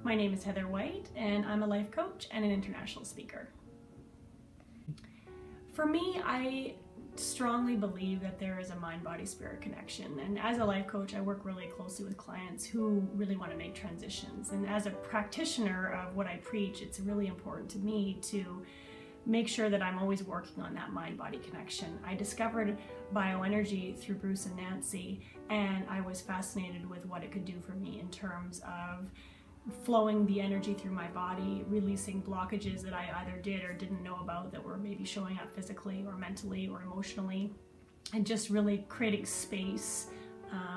My name is Heather White, and I'm a life coach and an international speaker. For me, I strongly believe that there is a mind-body-spirit connection, and as a life coach, I work really closely with clients who really want to make transitions. And as a practitioner of what I preach, it's really important to me to make sure that I'm always working on that mind-body connection. I discovered bioenergy through Bruce and Nancy, and I was fascinated with what it could do for me in terms of flowing the energy through my body, releasing blockages that I either did or didn't know about that were maybe showing up physically or mentally or emotionally, and just really creating space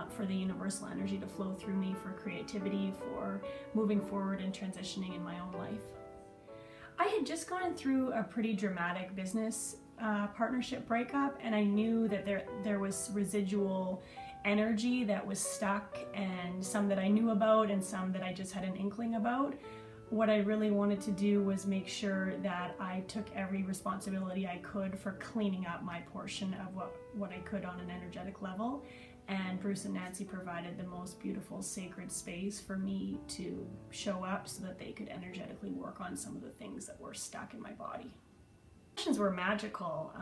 for the universal energy to flow through me for creativity, for moving forward and transitioning in my own life. I had just gone through a pretty dramatic business partnership breakup, and I knew that there was residual energy that was stuck, and some that I knew about and some that I just had an inkling about. What I really wanted to do was make sure that I took every responsibility I could for cleaning up my portion of what I could on an energetic level. And Bruce and Nancy provided the most beautiful sacred space for me to show up so that they could energetically work on some of the things that were stuck in my body. Sessions were magical.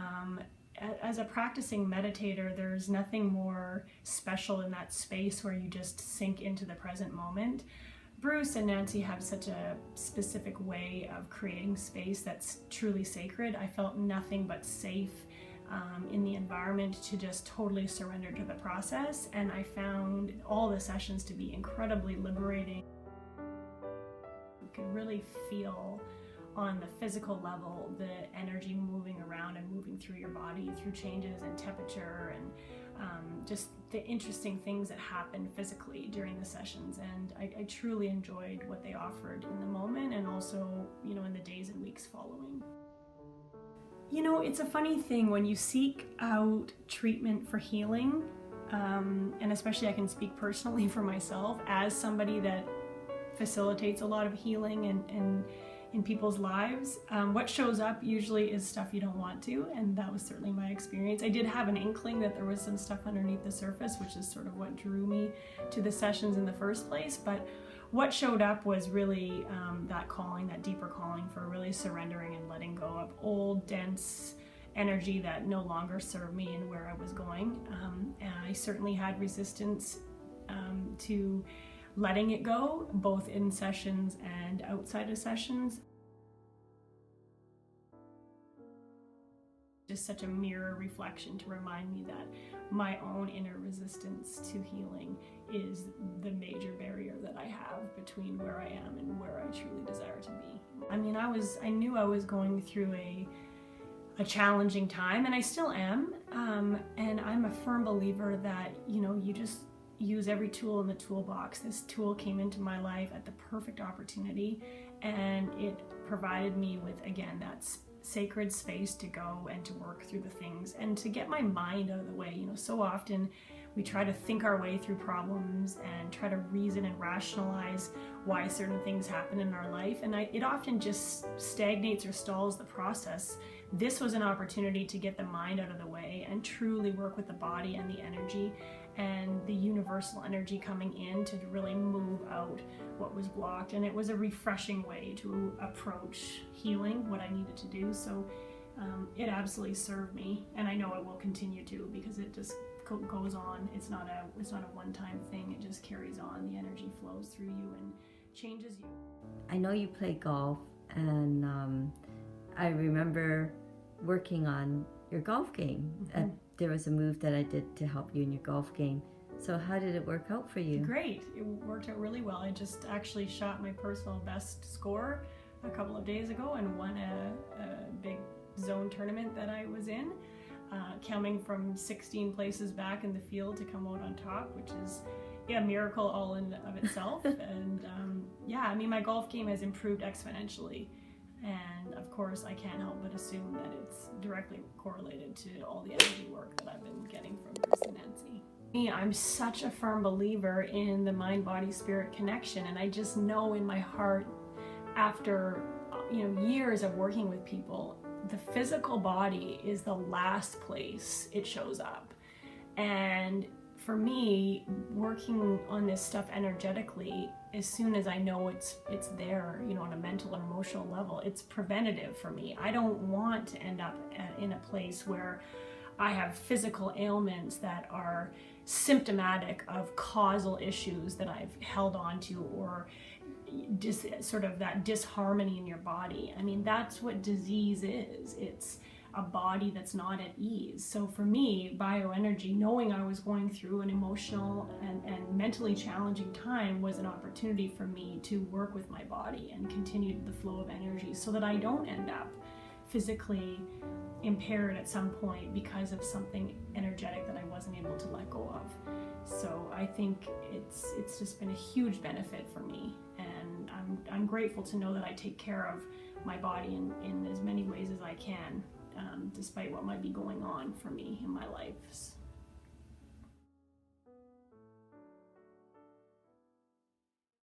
As a practicing meditator, there's nothing more special in that space where you just sink into the present moment. Bruce and Nancy have such a specific way of creating space that's truly sacred. I felt nothing but safe in the environment to just totally surrender to the process, and I found all the sessions to be incredibly liberating. You could really feel on the physical level the energy moving around and moving through your body through changes in temperature and just the interesting things that happen physically during the sessions. And I truly enjoyed what they offered in the moment, and also, you know, in the days and weeks following. You know, it's a funny thing when you seek out treatment for healing, and especially I can speak personally for myself as somebody that facilitates a lot of healing and in people's lives. What shows up usually is stuff you don't want to, and that was certainly my experience. I did have an inkling that there was some stuff underneath the surface, which is sort of what drew me to the sessions in the first place, but what showed up was really that calling, that deeper calling for really surrendering and letting go of old, dense energy that no longer served me and where I was going. And I certainly had resistance to letting it go, both in sessions and outside of sessions. Just such a mirror reflection to remind me that my own inner resistance to healing is the major barrier that I have between where I am and where I truly desire to be. I mean, I knew I was going through a challenging time, and I still am, and I'm a firm believer that, you know, you just use every tool in the toolbox. This tool came into my life at the perfect opportunity, and it provided me with, again, that sacred space to go and to work through the things and to get my mind out of the way. You know, so often we try to think our way through problems and try to reason and rationalize why certain things happen in our life, and it often just stagnates or stalls the process. This was an opportunity to get the mind out of the way and truly work with the body and the energy and the universal energy coming in to really move out what was blocked. And it was a refreshing way to approach healing, what I needed to do. So it absolutely served me, and I know it will continue to, because it just goes on. It's not a one-time thing. It just carries on. The energy flows through you and changes you. I know you play golf, and I remember working on your golf game. Mm-hmm. There was a move that I did to help you in your golf game. So how did it work out for you? Great. It worked out really well. I just actually shot my personal best score a couple of days ago and won a big zone tournament that I was in, coming from 16 places back in the field to come out on top, which is a miracle all in of itself. And yeah, I mean, my golf game has improved exponentially. And of course, I can't help but assume that it's directly correlated to all the energy work that I've been getting from Bruce and Nancy. I'm such a firm believer in the mind-body-spirit connection, and I just know in my heart, after years of working with people, the physical body is the last place it shows up. And for me, working on this stuff energetically as soon as I know it's there, you know, on a mental and emotional level, it's preventative for me. I don't want to end up in a place where I have physical ailments that are symptomatic of causal issues that I've held on to, or just sort of that disharmony in your body. I mean, that's what disease is. It's a body that's not at ease. So for me, bioenergy, knowing I was going through an emotional and mentally challenging time, was an opportunity for me to work with my body and continue the flow of energy so that I don't end up physically impaired at some point because of something energetic that I wasn't able to let go of. So I think it's just been a huge benefit for me, and I'm grateful to know that I take care of my body in as many ways as I can, despite what might be going on for me in my life.